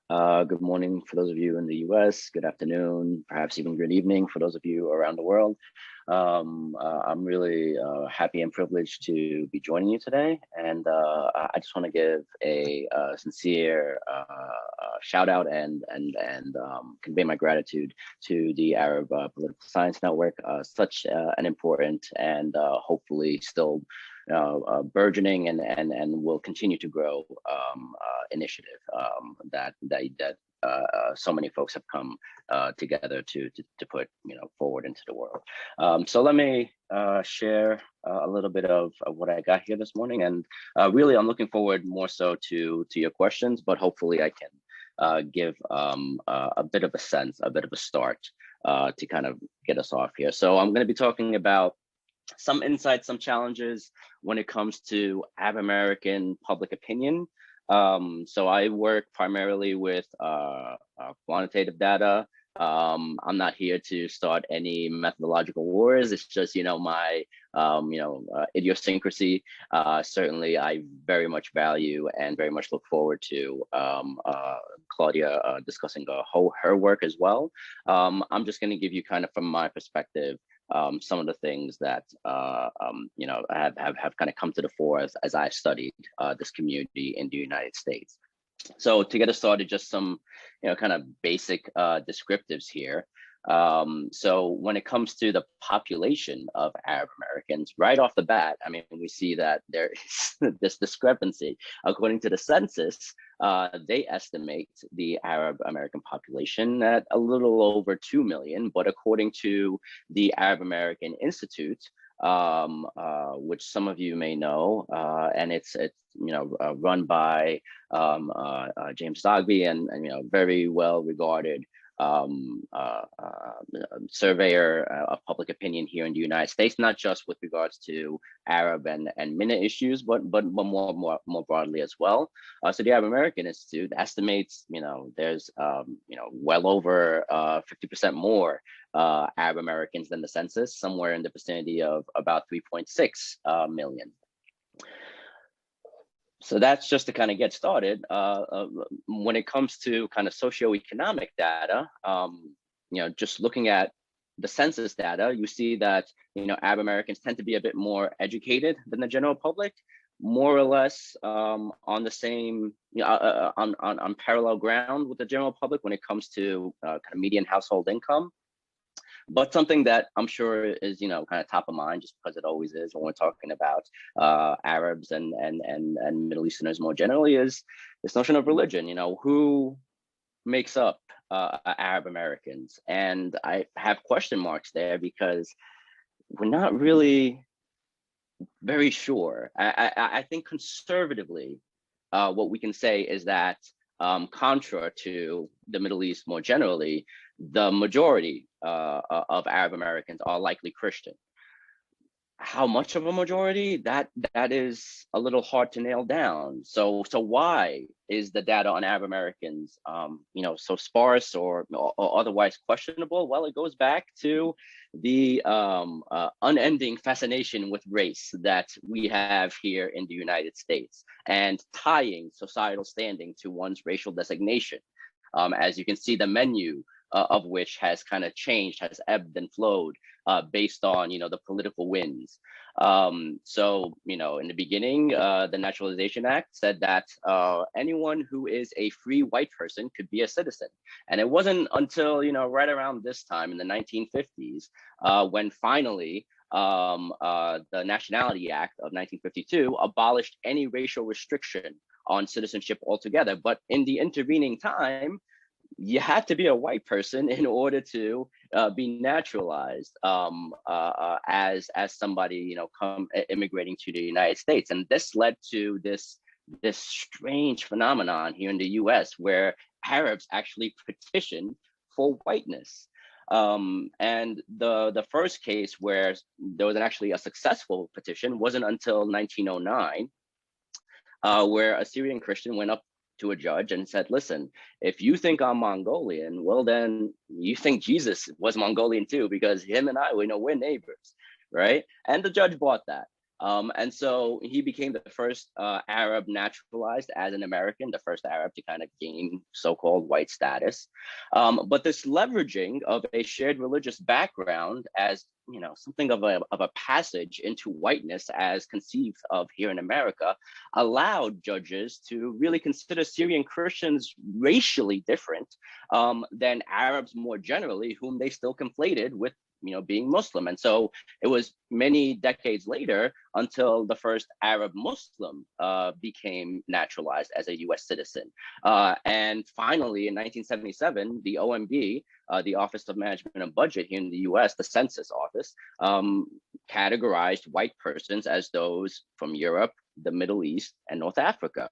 Good morning for those of you in the US, good afternoon, perhaps even good evening for those of you around the world. I'm really happy and privileged to be joining you today. And I just want to give a sincere shout out and convey my gratitude to the Arab Political Science Network, such an important and hopefully still burgeoning and will continue to grow initiative that so many folks have come together to put forward into the world. So let me share a little bit of what I got here this morning, and really I'm looking forward more so to your questions, but hopefully I can give a bit of a sense, a bit of a start to kind of get us off here. So I'm going to be talking about some insights, some challenges when it comes to Arab American public opinion. So I work primarily with quantitative data. I'm not here to start any methodological wars. It's just, my, idiosyncrasy. Certainly, I very much value and very much look forward to Claudia discussing her work as well. I'm just going to give you kind of from my perspective some of the things that have kind of come to the fore as I studied this community in the United States. So to get us started, just some kind of basic descriptives here. So when it comes to the population of Arab Americans, right off the bat, I mean, we see that there is this discrepancy. According to the census, they estimate the Arab American population at a little over 2 million, but according to the Arab American Institute, which some of you may know, and it's run by James Dogby and very well regarded surveyor of public opinion here in the United States, not just with regards to Arab and MENA issues, but more broadly as well. So the Arab American Institute estimates, there's well over 50% more Arab Americans than the census, somewhere in the vicinity of about 3.6 million. So that's just to kind of get started. When it comes to kind of socioeconomic data, just looking at the census data, you see that, Arab Americans tend to be a bit more educated than the general public, more or less on the same, on parallel ground with the general public when it comes to kind of median household income. But something that I'm sure is, kind of top of mind, just because it always is when we're talking about Arabs and Middle Easterners more generally, is this notion of religion. Who makes up Arab Americans? And I have question marks there because we're not really very sure. I think conservatively, what we can say is that contra to the Middle East more generally, the majority of Arab Americans are likely Christian. How much of a majority? That is a little hard to nail down. So why is the data on Arab Americans, so sparse or otherwise questionable? Well, it goes back to the unending fascination with race that we have here in the United States and tying societal standing to one's racial designation. As you can see, the menu of which has kind of changed, has ebbed and flowed based on, the political winds. So, in the beginning, the Naturalization Act said that anyone who is a free white person could be a citizen. And it wasn't until, right around this time in the 1950s, when finally the Nationality Act of 1952 abolished any racial restriction on citizenship altogether. But in the intervening time, you had to be a white person in order to be naturalized as somebody immigrating to the United States, and this led to this strange phenomenon here in the U.S. where Arabs actually petitioned for whiteness. And the first case where there was actually a successful petition wasn't until 1909, where a Syrian Christian went up to a judge and said, listen, if you think I'm Mongolian, well, then you think Jesus was Mongolian too, because him and I, we're neighbors, right? And the judge bought that. And so he became the first Arab naturalized as an American, the first Arab to kind of gain so-called white status. But this leveraging of a shared religious background as something of a passage into whiteness as conceived of here in America allowed judges to really consider Syrian Christians racially different than Arabs more generally, whom they still conflated with being Muslim. And so it was many decades later until the first Arab Muslim became naturalized as a US citizen. And finally, in 1977, the OMB, the Office of Management and Budget here in the US, the Census Office, categorized white persons as those from Europe, the Middle East, and North Africa.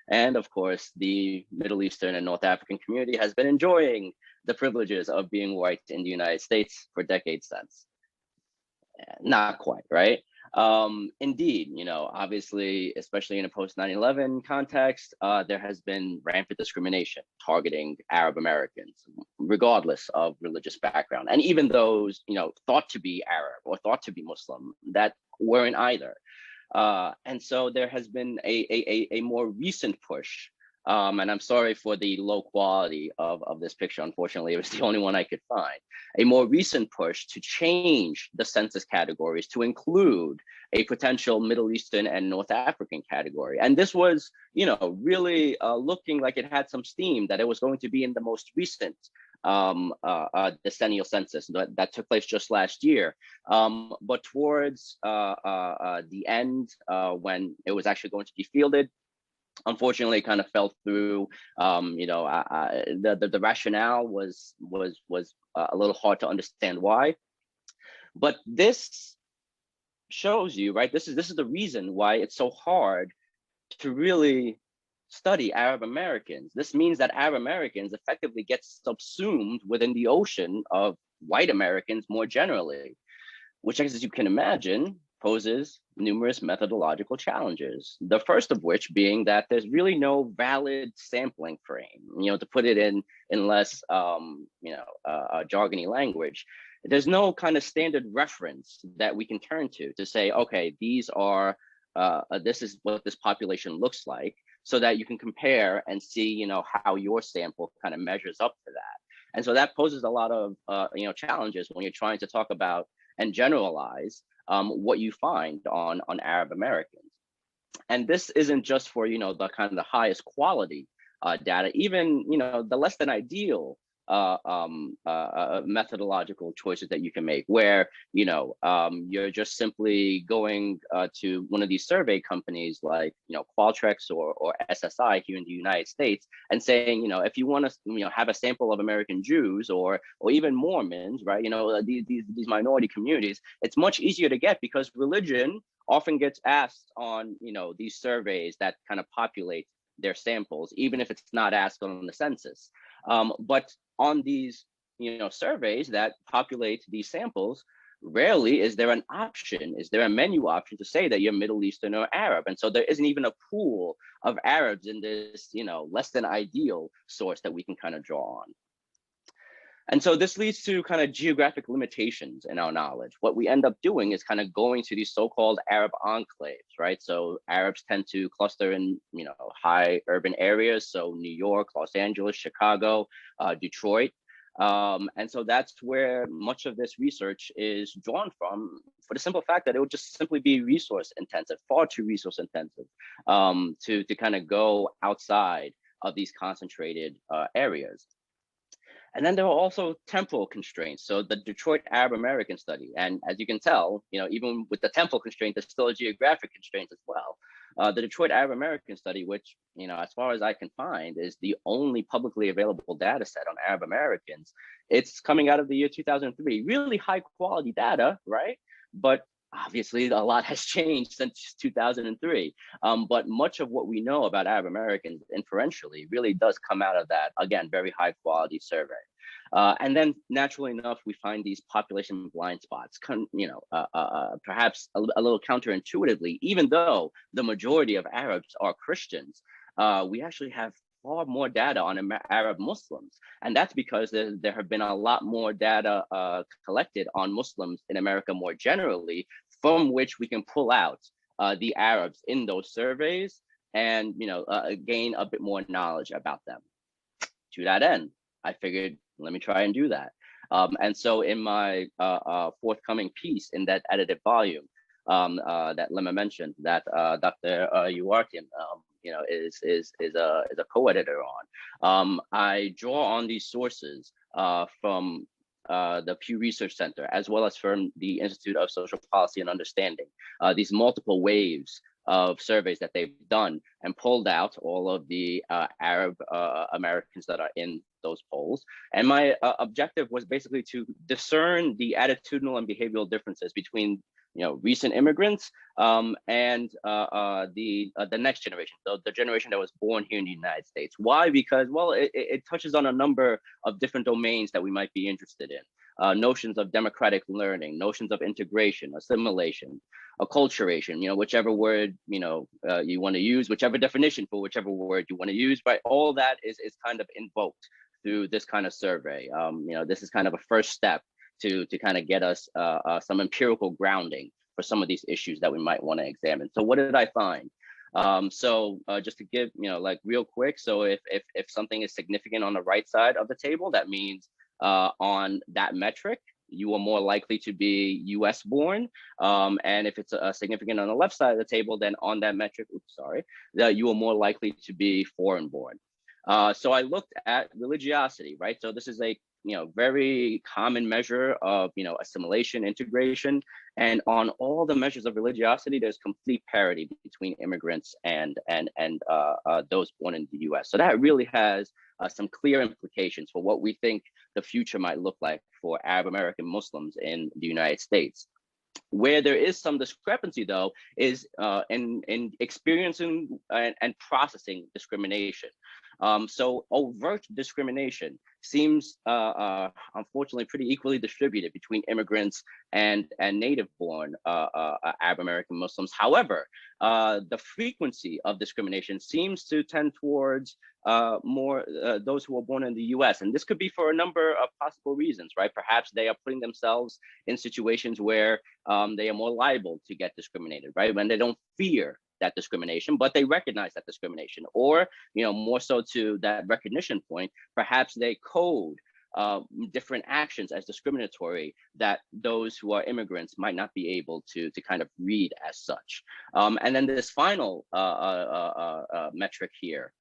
And of course, the Middle Eastern and North African community has been enjoying the privileges of being white in the United States for decades since. Not quite, right? Indeed, obviously, especially in a post 9/11 context, there has been rampant discrimination targeting Arab Americans, regardless of religious background. And even those, thought to be Arab or thought to be Muslim that weren't either. And so there has been a more recent push, and I'm sorry for the low quality of this picture. Unfortunately, it was the only one I could find. A more recent push to change the census categories to include a potential Middle Eastern and North African category. And this was, really looking like it had some steam, that it was going to be in the most recent decennial census that took place just last year. But towards the end, when it was actually going to be fielded, unfortunately, it kind of fell through. The rationale was a little hard to understand why. But this shows you, right? This is the reason why it's so hard to really study Arab Americans. This means that Arab Americans effectively get subsumed within the ocean of white Americans more generally, which, as you can imagine, poses numerous methodological challenges. The first of which being that there's really no valid sampling frame, to put it in less, jargony language. There's no kind of standard reference that we can turn to say, okay, these are, this is what this population looks like, so that you can compare and see, how your sample kind of measures up to that. And so that poses a lot of, challenges when you're trying to talk about and generalize what you find on Arab Americans. And this isn't just for, the kind of the highest quality data, even, the less than ideal methodological choices that you can make, where you're just simply going to one of these survey companies like Qualtrics or SSI here in the United States and saying, if you want to have a sample of American Jews or even Mormons, right, these minority communities, it's much easier to get because religion often gets asked on these surveys that kind of populate their samples, even if it's not asked on the census. But on these surveys that populate these samples, rarely is there an option, is there a menu option to say that you're Middle Eastern or Arab. And so there isn't even a pool of Arabs in this less than ideal source that we can kind of draw on. And so this leads to kind of geographic limitations in our knowledge. What we end up doing is kind of going to these so-called Arab enclaves, right? So Arabs tend to cluster in, high urban areas. So New York, Los Angeles, Chicago, Detroit. And so that's where much of this research is drawn from, for the simple fact that it would just simply be resource intensive, far too resource intensive, to kind of go outside of these concentrated areas. And then there are also temporal constraints. So the Detroit Arab American study, and as you can tell, even with the temporal constraint, there's still a geographic constraint as well. The Detroit Arab American study, which, as far as I can find, is the only publicly available data set on Arab Americans. It's coming out of the year 2003, really high quality data, right? But obviously a lot has changed since 2003. But much of what we know about Arab Americans inferentially really does come out of that, again, very high quality survey. And then naturally enough, we find these population blind spots, perhaps a little counterintuitively, even though the majority of Arabs are Christians, we actually have far more data on Arab Muslims. And that's because there have been a lot more data collected on Muslims in America more generally, from which we can pull out the Arabs in those surveys and gain a bit more knowledge about them. To that end, I figured, let me try and do that. And so in my forthcoming piece in that edited volume that Lemma mentioned, that Dr. Uwartian is a co-editor on, I draw on these sources from the Pew Research Center, as well as from the Institute of Social Policy and Understanding, these multiple waves of surveys that they've done, and pulled out all of the Arab Americans that are in those polls. And my objective was basically to discern the attitudinal and behavioral differences between recent immigrants and the next generation, the generation that was born here in the United States. Why? Because, well, it touches on a number of different domains that we might be interested in. Notions of democratic learning, notions of integration, assimilation, acculturation, whichever word you want to use, whichever definition for whichever word you want to use, right? All that is kind of invoked through this kind of survey. This is kind of a first step to kind of get us some empirical grounding for some of these issues that we might want to examine. So what did I find? So just to give, like real quick, so if something is significant on the right side of the table, that means on that metric, you are more likely to be US born. And if it's significant on the left side of the table, then on that metric, that you are more likely to be foreign born. So I looked at religiosity, right? So this is a very common measure of assimilation, integration, and on all the measures of religiosity, there's complete parity between immigrants and those born in the U.S. So that really has some clear implications for what we think the future might look like for Arab American Muslims in the United States. Where there is some discrepancy, though, is in experiencing and processing discrimination. So overt discrimination seems unfortunately pretty equally distributed between immigrants and native-born Arab American Muslims. However, the frequency of discrimination seems to tend towards more those who are born in the US. And this could be for a number of possible reasons, right? Perhaps they are putting themselves in situations where they are more liable to get discriminated, right? When they don't fear that discrimination, but they recognize that discrimination, or more so to that recognition point, perhaps they code different actions as discriminatory that those who are immigrants might not be able to kind of read as such. And then this final metric here,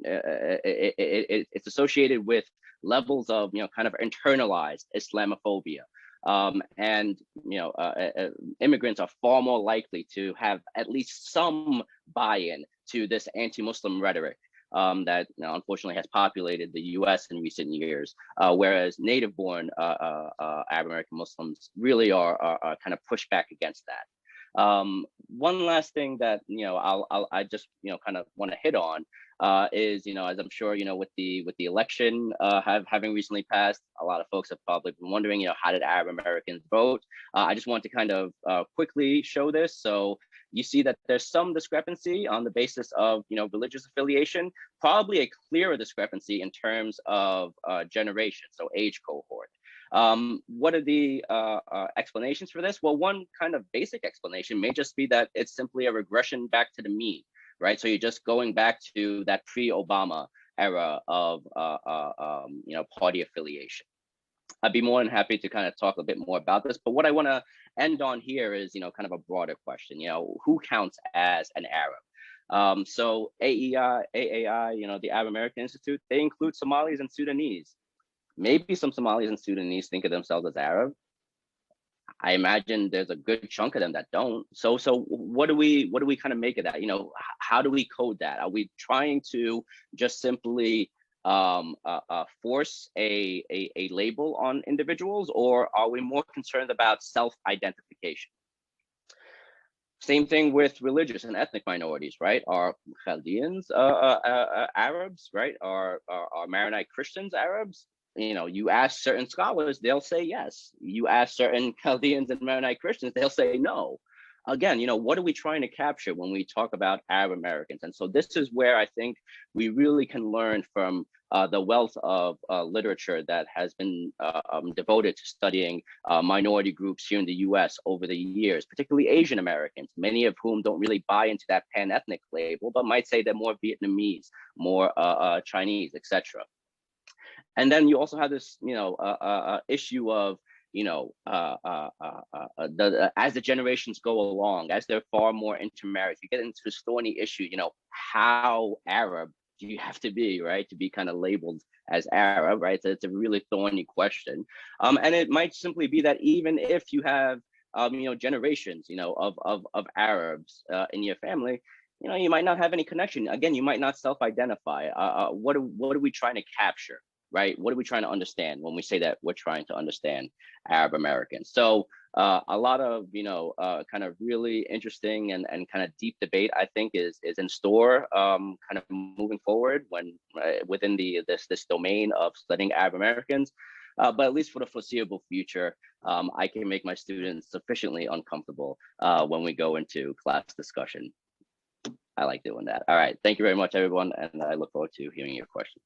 it's associated with levels of kind of internalized Islamophobia. And immigrants are far more likely to have at least some buy-in to this anti-Muslim rhetoric that unfortunately has populated the U.S. in recent years, whereas native-born Arab American Muslims really are kind of pushed back against that. One last thing that I just kind of want to hit on is as I'm sure with the election having recently passed, a lot of folks have probably been wondering how did Arab Americans vote. I just want to kind of quickly show this. So you see that there's some discrepancy on the basis of religious affiliation, probably a clearer discrepancy in terms of generation, so age cohort. What are the explanations for this? Well, one kind of basic explanation may just be that it's simply a regression back to the mean, right? So you're just going back to that pre-Obama era of party affiliation. I'd be more than happy to kind of talk a bit more about this, but what I want to end on here is kind of a broader question. Who counts as an Arab? So AAI, the Arab American Institute, they include Somalis and Sudanese. Maybe some Somalis and Sudanese think of themselves as Arab. I imagine there's a good chunk of them that don't. So what do we kind of make of that? How do we code that? Are we trying to just simply force a label on individuals, or are we more concerned about self-identification? Same thing with religious and ethnic minorities, right? Are Chaldeans Arabs, right? Are Maronite Christians Arabs? You ask certain scholars, they'll say yes. You ask certain Chaldeans and Maronite Christians, they'll say no. again, what are we trying to capture when we talk about Arab Americans? And so this is where I think we really can learn from the wealth of literature that has been devoted to studying minority groups here in the US over the years, particularly Asian Americans, many of whom don't really buy into that pan-ethnic label, but might say they're more Vietnamese, more Chinese, etc. And then you also have this, issue of, as the generations go along, as they're far more intermarried, you get into this thorny issue, how Arab do you have to be, right, to be kind of labeled as Arab, right? So it's a really thorny question. And it might simply be that even if you have, generations, of Arabs in your family, you might not have any connection. Again, you might not self-identify. What are we trying to capture? Right? What are we trying to understand when we say that we're trying to understand Arab Americans? So a lot of, kind of really interesting and kind of deep debate, I think, is in store kind of moving forward when within this domain of studying Arab Americans. But at least for the foreseeable future, I can make my students sufficiently uncomfortable when we go into class discussion. I like doing that. All right. Thank you very much, everyone. And I look forward to hearing your questions.